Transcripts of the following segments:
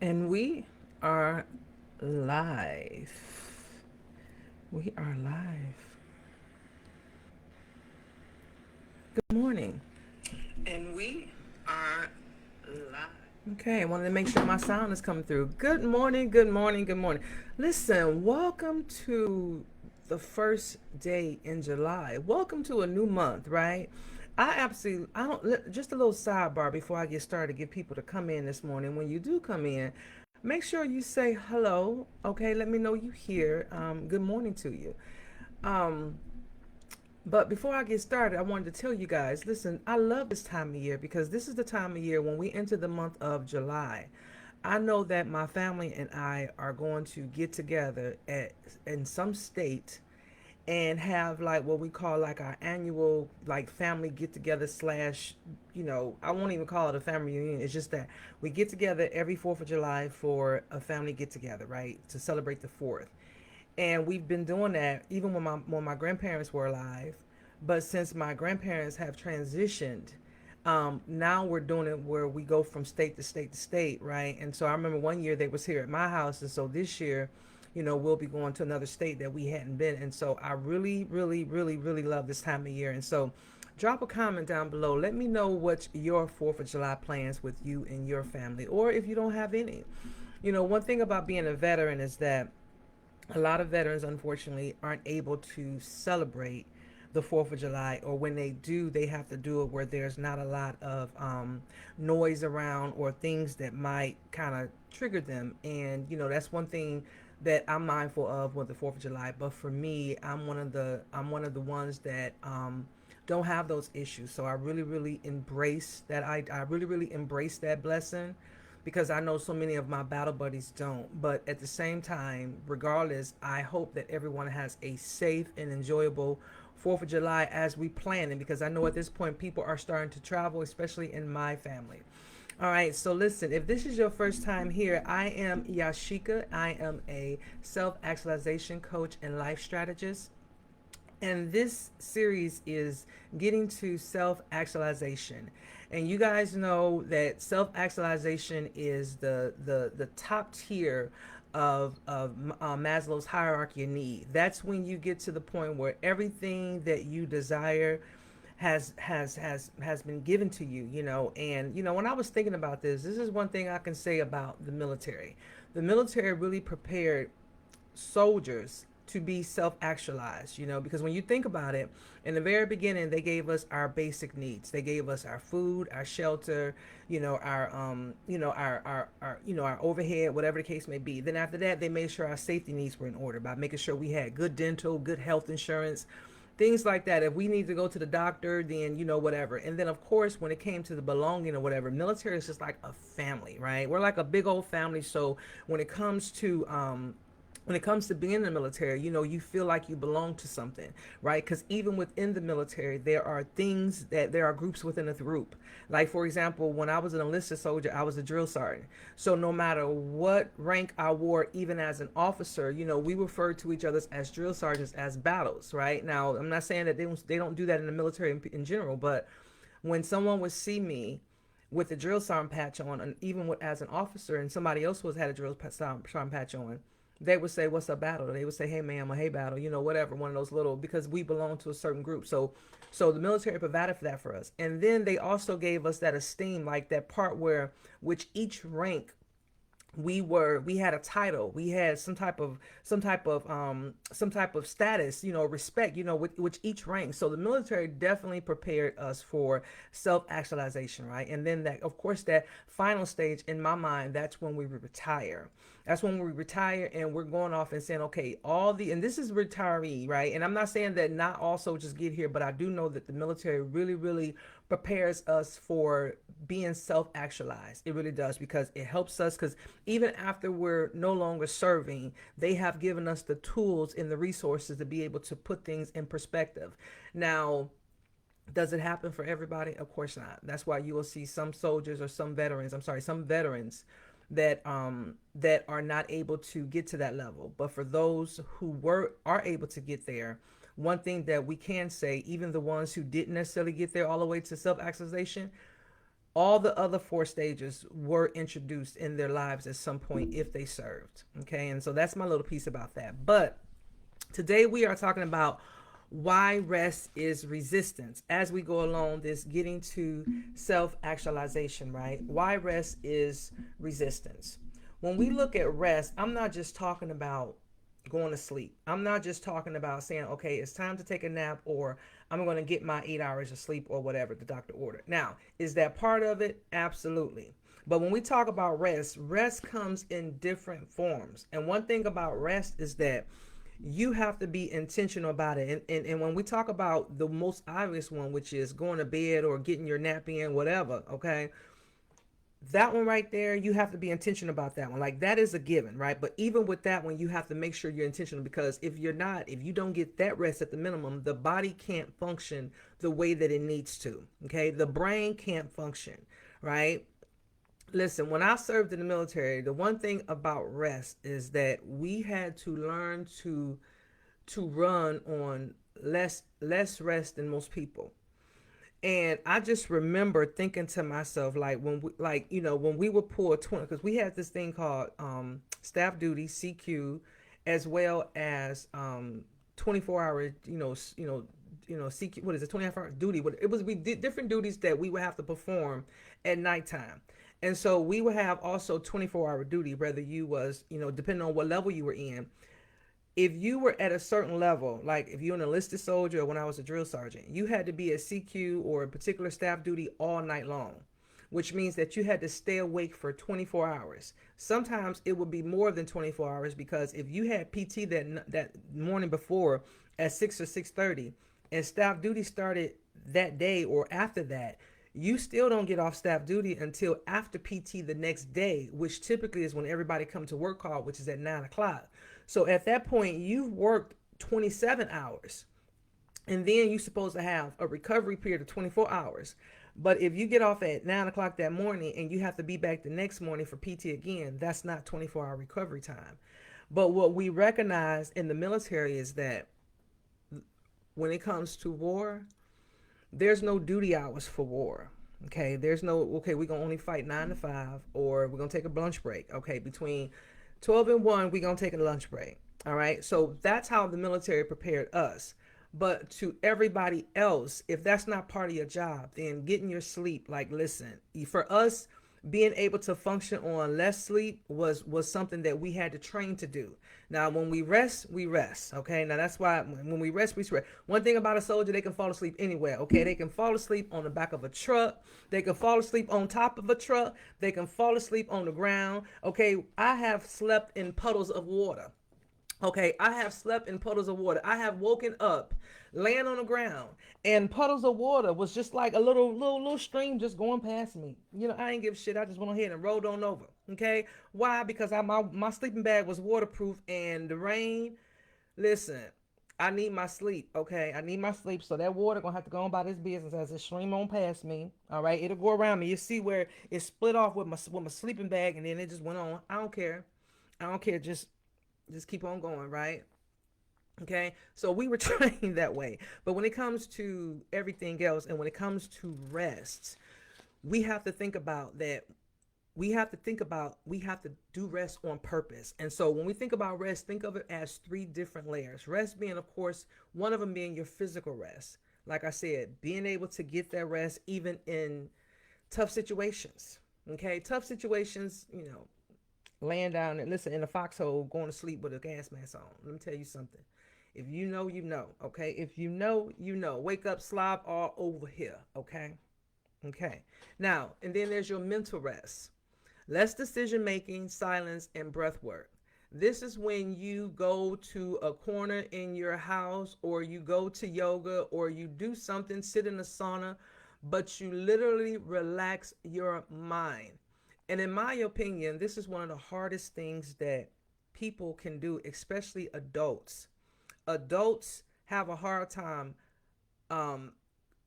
And we are live. We are live. Good morning. And we are live. Okay, I wanted to make sure my sound is coming through. Good morning, good morning, good morning. Listen, welcome to the first day in July. Welcome to a new month, right? I don't, just a little sidebar before I get started to get people to come in this morning. When you do come in, make sure you say hello, okay? Let me know you here. Good morning to you. Um, but before I get started, I wanted to tell you guys, listen, I love this time of year because this is the time of year when we enter the month of July. I know that my family and I are going to get together at in some state and have like what we call like our annual like family get together slash, I won't even call it a family reunion. It's just that we get together every 4th of July for a family get together, right? To celebrate the 4th. And we've been doing that even when my grandparents were alive. But since my grandparents have transitioned, now we're doing it where we go from state to state to state, right? And so I remember one year they was here at my house, and so this year, we'll be going to another state that we hadn't been. And so I really, really, really, really love this time of year. And so drop a comment down below. Let me know what your 4th of July plans with you and your family, or if you don't have any. One thing about being a veteran is that a lot of veterans unfortunately aren't able to celebrate the 4th of July, or when they do, they have to do it where there's not a lot of noise around or things that might kind of trigger them. And that's one thing that I'm mindful of with the 4th of July. But for me, I'm one of the ones that don't have those issues. So I really, really embrace that. I really, really embrace that blessing because I know so many of my battle buddies don't. But at the same time, regardless, I hope that everyone has a safe and enjoyable 4th of July as we plan it, because I know at this point people are starting to travel, especially in my family. All right, so listen, if this is your first time here, I am Yashika. I am a self actualization coach and life strategist. And this series is getting to self actualization. And you guys know that self actualization is the top tier of Maslow's hierarchy of need. That's when you get to the point where everything that you desire has been given to you, and when I was thinking about this is one thing I can say about the military. The military really prepared soldiers to be self-actualized, because when you think about it, in the very beginning they gave us our basic needs. They gave us our food, our shelter, our overhead, whatever the case may be. Then after that, they made sure our safety needs were in order by making sure we had good dental, good health insurance, things like that. If we need to go to the doctor, then whatever. And then of course, when it came to the belonging or whatever, military is just like a family, right? We're like a big old family. So when it comes to being in the military, you feel like you belong to something, right? Because even within the military, there are groups within a group. Like, for example, when I was an enlisted soldier, I was a drill sergeant. So no matter what rank I wore, even as an officer, we referred to each other as drill sergeants as battles, right? Now, I'm not saying that they don't do that in the military in general, but when someone would see me with the drill sergeant patch on, and even as an officer, and somebody else was had a drill sergeant patch on, they would say, "What's up, battle?" They would say, "Hey, ma'am," or "Hey, battle," whatever. One of those little, because we belong to a certain group. So the military provided for that for us, and then they also gave us that esteem, like that part where which each rank we had a title, we had some type of status, respect, which each rank. So the military definitely prepared us for self-actualization, right? And then that, of course, that final stage in my mind, that's when we retire. That's when we retire and we're going off and saying, okay, and this is retiree, right? And I'm not saying that not all soldiers get here, but I do know that the military really, really prepares us for being self-actualized. It really does, because it helps us, because even after we're no longer serving, they have given us the tools and the resources to be able to put things in perspective. Now, does it happen for everybody? Of course not. That's why you will see some soldiers, or some veterans that are not able to get to that level. But for those who are able to get there, one thing that we can say, even the ones who didn't necessarily get there all the way to self-actualization, All the other four stages were introduced in their lives at some point if they served. Okay, and so that's my little piece about that. But today we are talking about why rest is resistance as we go along this getting to self-actualization, right? Why rest is resistance. When we look at rest, I'm not just talking about going to sleep. I'm not just talking about saying, okay, it's time to take a nap, or I'm going to get my 8 hours of sleep, or whatever the doctor ordered. Now, is that part of it? Absolutely. But when we talk about rest, rest comes in different forms. And one thing about rest is that you have to be intentional about it. And when we talk about the most obvious one, which is going to bed or getting your nap in, whatever, okay, that one right there, you have to be intentional about that one. Like, that is a given, right? But even with that one, you have to make sure you're intentional, because if you're not, if you don't get that rest at the minimum, the body can't function the way that it needs to. Okay, the brain can't function, right? Listen, when I served in the military, the one thing about rest is that we had to learn to run on less rest than most people. And I just remember thinking to myself, like, when we, like, when we would pull 20, because we had this thing called staff duty, CQ, as well as 24 hour, CQ, what is it, 24 hour duty? It was, we did different duties that we would have to perform at nighttime. And so we would have also 24-hour duty, whether you was, depending on what level you were in. If you were at a certain level, like if you're an enlisted soldier or when I was a drill sergeant, you had to be at CQ or a particular staff duty all night long, which means that you had to stay awake for 24 hours. Sometimes it would be more than 24 hours, because if you had PT that morning before at 6 or 6:30 and staff duty started that day or after that, you still don't get off staff duty until after PT the next day, which typically is when everybody come to work call, which is at 9 o'clock. So at that point, you've worked 27 hours, and then you're supposed to have a recovery period of 24 hours. But if you get off at 9 o'clock that morning and you have to be back the next morning for PT again, that's not 24-hour recovery time. But what we recognize in the military is that when it comes to war, there's no duty hours for war. Okay, there's no, okay, we're gonna only fight 9 to 5, or we're gonna take a lunch break. Okay, between 12 and 1, we're gonna take a lunch break. All right, so that's how the military prepared us. But to everybody else, if that's not part of your job, then getting your sleep, like, listen, for us, being able to function on less sleep was something that we had to train to do. Now, when we rest, we rest. Okay. Now that's why when we rest, we rest. One thing about a soldier, they can fall asleep anywhere. Okay. They can fall asleep on the back of a truck. They can fall asleep on top of a truck. They can fall asleep on the ground. Okay. I have slept in puddles of water. Okay, I have slept in puddles of water. I have woken up laying on the ground, and puddles of water was just like a little stream just going past me. I ain't give a shit. I just went ahead and rolled on over. Okay, why? Because my sleeping bag was waterproof, and the rain. Listen, I need my sleep. Okay, I need my sleep. So that water gonna have to go on by this business as it stream on past me. All right, it'll go around me. You see where it split off with my sleeping bag, and then it just went on. I don't care. I don't care. Just keep on going, right? Okay, so we were trained that way. But when it comes to everything else, and when it comes to rest, we have to think about that. We have to do rest on purpose. And so when we think about rest, think of it as three different layers. Rest being, of course, one of them being your physical rest. Like I said, being able to get that rest even in tough situations. Okay, tough situations, laying down and listen in a foxhole, going to sleep with a gas mask on. Let me tell you something. If you know, you know. Okay. If you know, you know. Wake up, slob all over here. Okay. Okay. Now, and then there's your mental rest. Less decision making, silence, and breath work. This is when you go to a corner in your house, or you go to yoga, or you do something, sit in a sauna, but you literally relax your mind. And in my opinion, this is one of the hardest things that people can do, especially adults. Adults have a hard time um,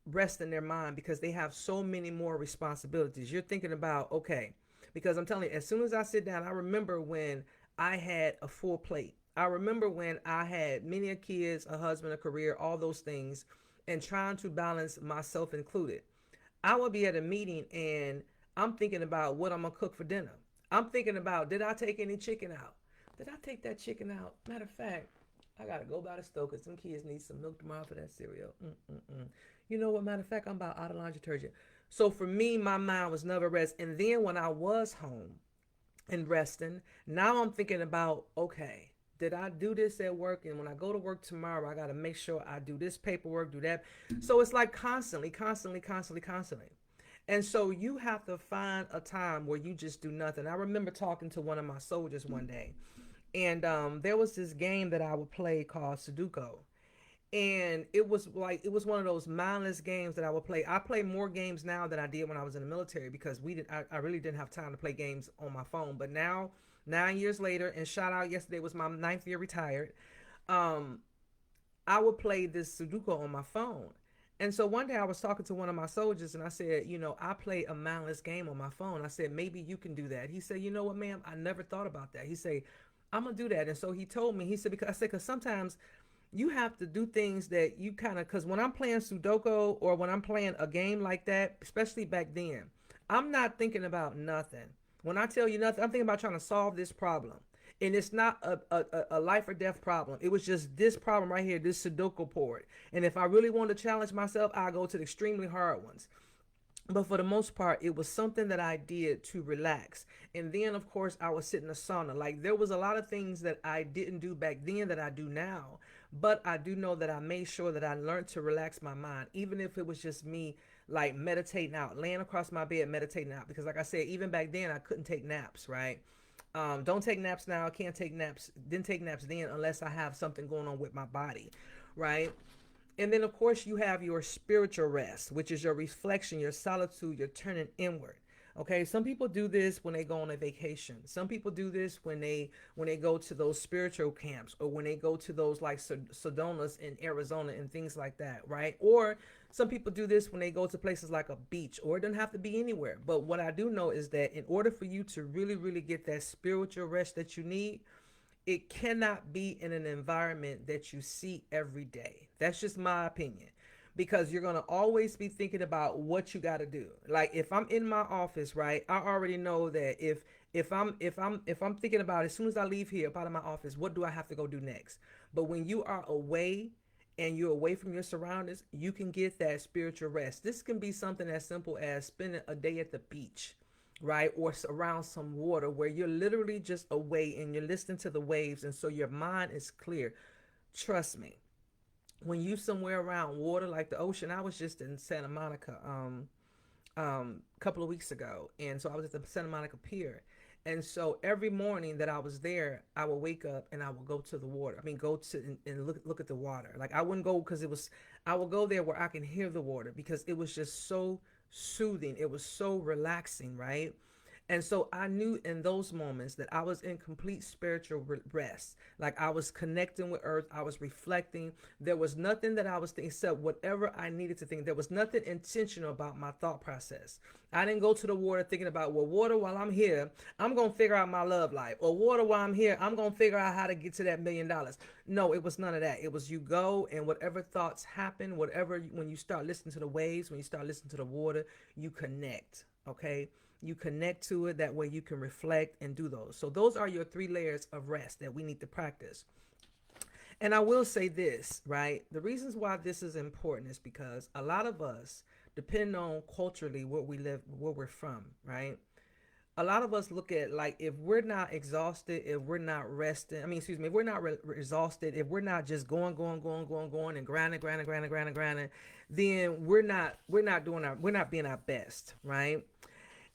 resting their mind because they have so many more responsibilities. You're thinking about, okay, because I'm telling you, as soon as I sit down, I remember when I had a full plate. I remember when I had many kids, a husband, a career, all those things, and trying to balance myself included. I will be at a meeting and I'm thinking about what I'm gonna cook for dinner. I'm thinking about, did I take any chicken out? Did I take that chicken out? Matter of fact, I gotta go by the stove because some kids need some milk tomorrow for that cereal. You know what? Matter of fact, I'm about out of laundry detergent. So for me, my mind was never rest. And then when I was home and resting, now I'm thinking about, okay, did I do this at work? And when I go to work tomorrow, I got to make sure I do this paperwork, do that. So it's like constantly, constantly, constantly, constantly. And so you have to find a time where you just do nothing. I remember talking to one of my soldiers one day, and there was this game that I would play called Sudoku. And it was one of those mindless games that I would play. I play more games now than I did when I was in the military because I really didn't have time to play games on my phone. But now, 9 years later, and shout out, yesterday was my ninth year retired. Um, I would play this Sudoku on my phone. And so one day I was talking to one of my soldiers and I said, I play a mindless game on my phone. I said, maybe you can do that. He said, you know what, ma'am, I never thought about that. He said, I'm gonna do that. And so he told me, he said, because sometimes you have to do things that you kind of, because when I'm playing Sudoku or when I'm playing a game like that, especially back then, I'm not thinking about nothing. When I tell you nothing, I'm thinking about trying to solve this problem. And it's not a life or death problem. It was just this problem right here, this Sudoku board. And if I really want to challenge myself, I go to the extremely hard ones. But for the most part, it was something that I did to relax. And then, of course, I would sit in a sauna. Like, there was a lot of things that I didn't do back then that I do now. But I do know that I made sure that I learned to relax my mind, even if it was just me, like, meditating out, laying across my bed, meditating out. Because, like I said, even back then, I couldn't take naps, right? Don't take naps now. Can't take naps. Didn't take naps then unless I have something going on with my body, right? And then, of course, you have your spiritual rest, which is your reflection, your solitude, your turning inward. Okay, some people do this when they go on a vacation. Some people do this when they go to those spiritual camps or when they go to those like Sedonas in Arizona and things like that, right? Or some people do this when they go to places like a beach, or it doesn't have to be anywhere. But what I do know is that in order for you to really, really get that spiritual rest that you need, it cannot be in an environment that you see every day. That's just my opinion. Because you're gonna always be thinking about what you gotta do. Like if I'm in my office, right, I already know that if I'm thinking about as soon as I leave here out of my office, what do I have to go do next? But when you are away and you're away from your surroundings, you can get that spiritual rest. This can be something as simple as spending a day at the beach, right? Or around some water where you're literally just away and you're listening to the waves. And so your mind is clear. Trust me, when you somewhere around water like the ocean, I was just in Santa Monica a couple of weeks ago. And so I was at the Santa Monica Pier. And so every morning that I was there, I would wake up and I would go to the water. I mean, go to and look at the water. Like I wouldn't go because I would go there where I can hear the water because it was just so soothing. It was so relaxing, right? And so I knew in those moments that I was in complete spiritual rest. Like I was connecting with earth. I was reflecting. There was nothing that I was thinking except whatever I needed to think. There was nothing intentional about my thought process. I didn't go to the water thinking about, well, water, while I'm here, I'm going to figure out my love life. Or water, while I'm here, I'm going to figure out how to get to that $1,000,000. No, it was none of that. It was you go and whatever thoughts happen, when you start listening to the waves, when you start listening to the water, you connect. Okay, you connect to it. That way you can reflect and do those. So those are your 3 layers of rest that we need to practice. And I will say this, right? The reasons why this is important is because a lot of us, depending on culturally where we live, where we're from, right? A lot of us look at like if we're not exhausted, if we're not resting, I mean, excuse me, if we're not exhausted, if we're not just going and grinding, then we're not being our best, right?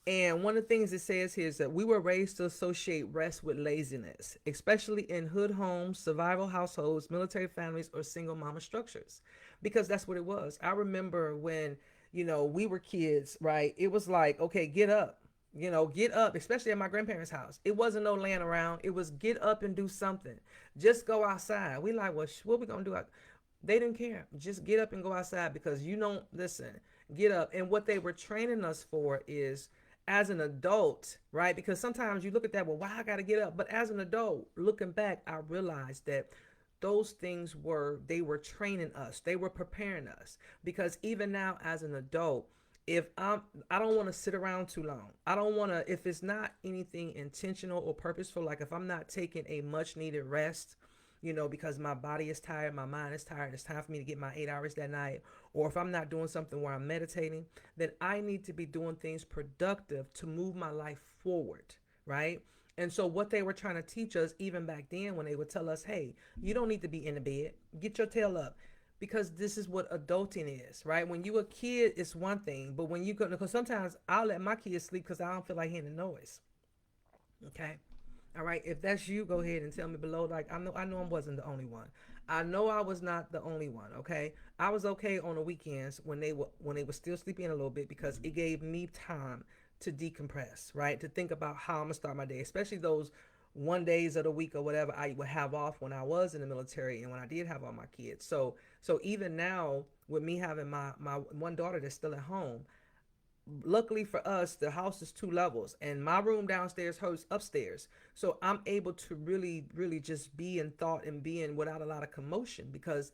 And one of the things it says here is that we were raised to associate rest with laziness, especially in hood homes, survival households, military families, or single mama structures, because that's what it was. I remember when, we were kids, right? It was like, okay, get up. Get up, especially at my grandparents' house. It wasn't no laying around. It was get up and do something. Just go outside. We like, well, what we gonna do? They didn't care. Just get up and go outside because you don't listen. Get up. And what they were training us for is as an adult, right? Because sometimes you look at that, well, why I got to get up? But as an adult, looking back, I realized that those things they were training us. They were preparing us because even now as an adult, If I don't want to sit around too long. I don't want to, if it's not anything intentional or purposeful, like if I'm not taking a much needed rest, because my body is tired, my mind is tired, it's time for me to get my 8 hours that night, or if I'm not doing something where I'm meditating, then I need to be doing things productive to move my life forward, right? And so, what they were trying to teach us, even back then, when they would tell us, hey, you don't need to be in the bed, get your tail up. Because this is what adulting is, right? When you a kid, it's one thing, but when you go, because sometimes I'll let my kids sleep because I don't feel like hearing the noise. Okay. All right. If that's you, go ahead and tell me below. Like I know I wasn't the only one. I know I was not the only one. Okay. I was okay on the weekends when they were still sleeping a little bit because it gave me time to decompress, right? To think about how I'm gonna start my day, especially those one days of the week or whatever I would have off when I was in the military and when I did have all my kids. So even now with me having my one daughter that's still at home, luckily for us, the house is 2 levels, and my room downstairs hosts upstairs. So I'm able to really, really just be in thought and be in without a lot of commotion because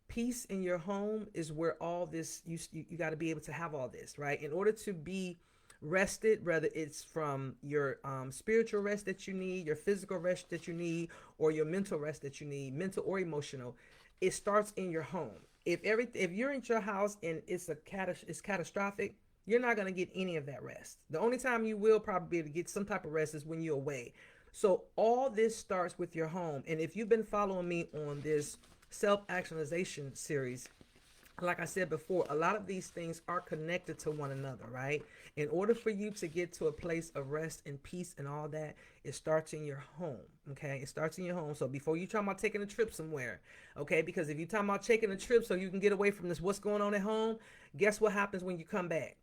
peace in your home is where all this you got to be able to have all this, right? In order to be rested, whether it's from your spiritual rest that you need, your physical rest that you need, or your mental rest that you need, mental or emotional, it starts in your home. If you're in your house and it's catastrophic, you're not going to get any of that rest. The only time you will probably be able to get some type of rest is when you're away. So all this starts with your home. And if you've been following me on this self-actualization series, like I said before, a lot of these things are connected to one another, right? In order for you to get to a place of rest and peace and all that, it starts in your home, okay? It starts in your home. So before you talking about taking a trip somewhere, okay? Because if you talking about taking a trip so you can get away from this, what's going on at home, guess what happens when you come back?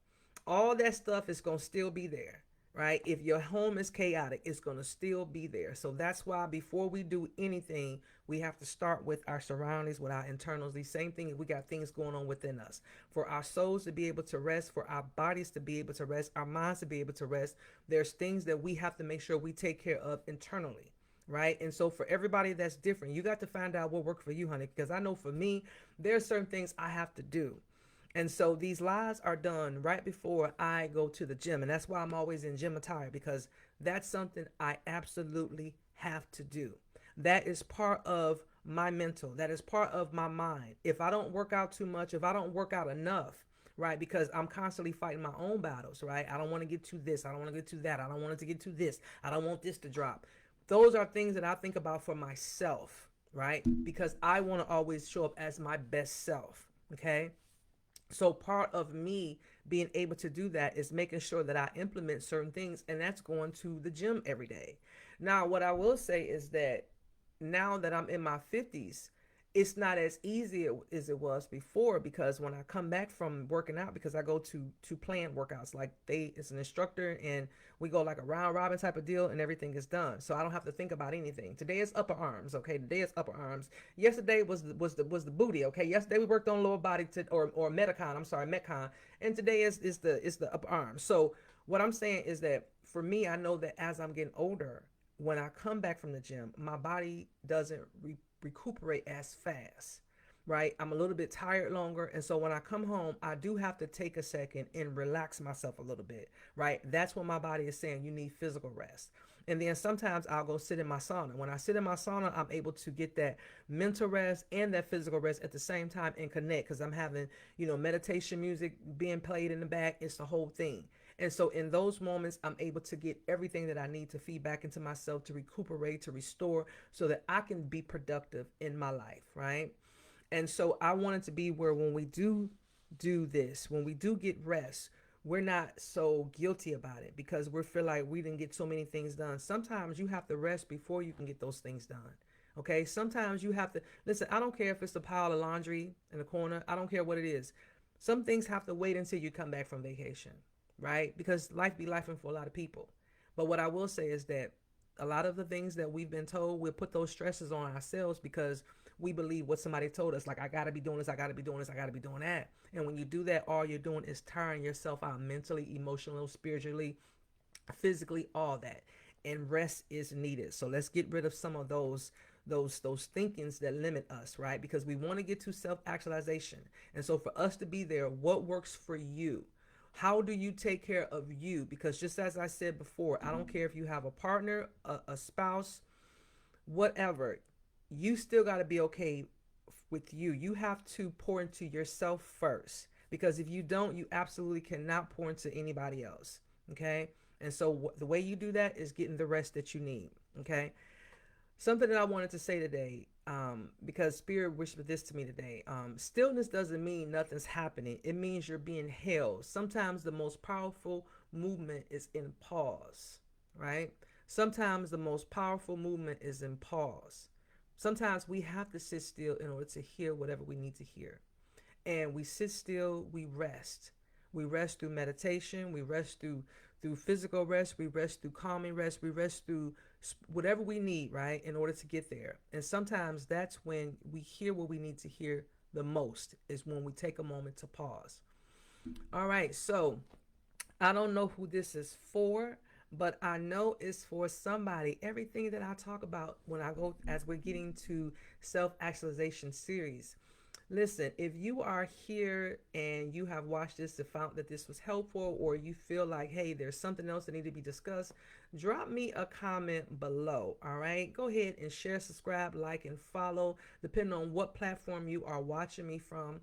All that stuff is going to still be there, right? If your home is chaotic, it's going to still be there. So that's why before we do anything, we have to start with our surroundings, with our internals. These same things, we got things going on within us. For our souls to be able to rest, for our bodies to be able to rest, our minds to be able to rest, there's things that we have to make sure we take care of internally, right? And so for everybody that's different, you got to find out what worked for you, honey, because I know for me, there's certain things I have to do. And so these lives are done right before I go to the gym. And that's why I'm always in gym attire, because that's something I absolutely have to do. That is part of my mental. That is part of my mind. If I don't work out too much, if I don't work out enough, right? Because I'm constantly fighting my own battles, right? I don't want to get to this. I don't want to get to that. I don't want it to get to this. I don't want this to drop. Those are things that I think about for myself, right? Because I want to always show up as my best self, okay? So part of me being able to do that is making sure that I implement certain things, and that's going to the gym every day. Now, what I will say is that now that I'm in my 50s, it's not as easy as it was before, because when I come back from working out, because I go to planned workouts, like it's an instructor and we go like a round robin type of deal and everything is done. So I don't have to think about anything. Today is upper arms, okay? Today is upper arms. Yesterday was the booty, okay? Yesterday we worked on lower body or metcon, I'm sorry, metcon, and today is the upper arms. So what I'm saying is that for me, I know that as I'm getting older, when I come back from the gym, my body doesn't recuperate as fast, right? I'm a little bit tired longer. And so when I come home, I do have to take a second and relax myself a little bit, right? That's what my body is saying. You need physical rest. And then sometimes I'll go sit in my sauna. When I sit in my sauna, I'm able to get that mental rest and that physical rest at the same time and connect, because I'm having, meditation music being played in the back. It's the whole thing. And so in those moments, I'm able to get everything that I need to feed back into myself, to recuperate, to restore, so that I can be productive in my life, right? And so I want it to be where when we do this, when we do get rest, we're not so guilty about it because we feel like we didn't get so many things done. Sometimes you have to rest before you can get those things done. Okay, sometimes you have to listen. I don't care if it's a pile of laundry in the corner, I don't care what it is. Some things have to wait until you come back from vacation, right? Because life be life for a lot of people. But what I will say is that a lot of the things that we've been told, we'll put those stresses on ourselves because we believe what somebody told us. Like, I got to be doing this, I got to be doing this, I got to be doing that. And when you do that, all you're doing is tiring yourself out mentally, emotionally, spiritually, physically, all that. And rest is needed. So let's get rid of some of those thinkings that limit us, right? Because we want to get to self-actualization. And so for us to be there, what works for you? How do you take care of you? Because just as I said before, I don't care if you have a partner, a spouse, whatever, you still got to be okay with you. You have to pour into yourself first, because if you don't, you absolutely cannot pour into anybody else. Okay. And so the way you do that is getting the rest that you need. Okay. Something that I wanted to say today, because Spirit whispered this to me today. Stillness doesn't mean nothing's happening. It means you're being held. Sometimes the most powerful movement is in pause, right? Sometimes the most powerful movement is in pause. Sometimes we have to sit still in order to hear whatever we need to hear. And we sit still, we rest. We rest through meditation, we rest through physical rest, we rest through calming rest, we rest through whatever we need, right, in order to get there. And sometimes that's when we hear what we need to hear the most, is when we take a moment to pause. All right, so I don't know who this is for, but I know it's for somebody. Everything that I talk about when I go, as we're getting to self-actualization series. Listen, if you are here and you have watched this and found that this was helpful, or you feel like, hey, there's something else that need to be discussed, drop me a comment below. All right. Go ahead and share, subscribe, like, and follow, depending on what platform you are watching me from.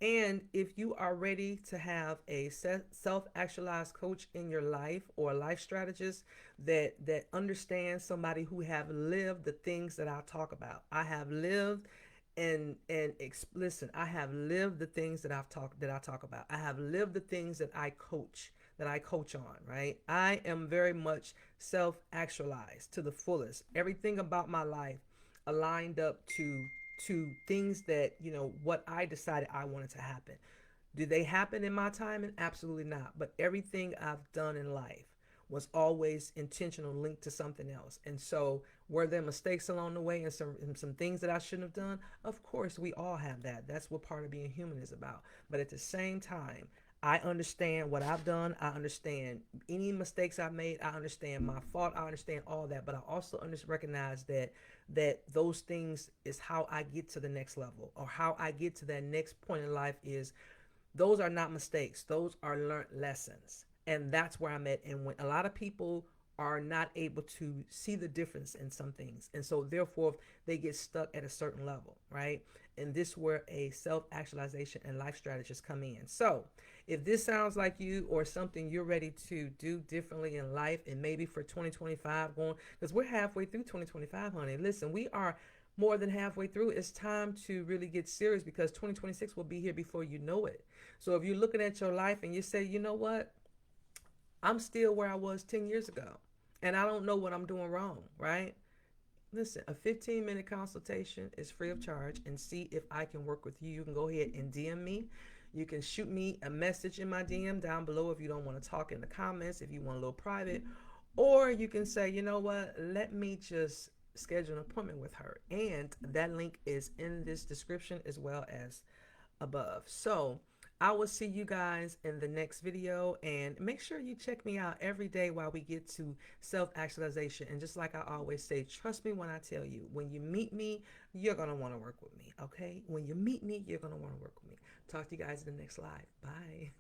And if you are ready to have a self-actualized coach in your life, or a life strategist that understands somebody who have lived the things that I talk about. I have lived listen, I have lived the things that I talk about. I have lived the things that I coach on, right? I am very much self-actualized to the fullest. Everything about my life aligned up to things that, what I decided I wanted to happen. Do they happen in my timing? Absolutely not. But everything I've done in life was always intentional, linked to something else. And so, were there mistakes along the way, and some things that I shouldn't have done? Of course, we all have that. That's what part of being human is about. But at the same time, I understand what I've done. I understand any mistakes I've made. I understand my fault. I understand all that. But I also recognize that those things is how I get to the next level, or how I get to that next point in life. Is those are not mistakes. Those are learned lessons. And that's where I'm at. And when a lot of people are not able to see the difference in some things, and so therefore they get stuck at a certain level, right? And this is where a self-actualization and life strategist come in. So if this sounds like you, or something you're ready to do differently in life, and maybe for 2025 going, because we're halfway through 2025, honey. Listen, we are more than halfway through. It's time to really get serious, because 2026 will be here before you know it. So if you're looking at your life and you say, you know what, I'm still where I was 10 years ago, and I don't know what I'm doing wrong, right? Listen, a 15-minute consultation is free of charge, and see if I can work with you. You can go ahead and DM me. You can shoot me a message in my DM down below if you don't want to talk in the comments, if you want a little private. Or you can say, you know what, let me just schedule an appointment with her. And that link is in this description as well as above. So I will see you guys in the next video, and make sure you check me out every day while we get to self-actualization. And just like I always say, trust me when I tell you, when you meet me, you're going to want to work with me. Okay. When you meet me, you're going to want to work with me. Talk to you guys in the next live. Bye.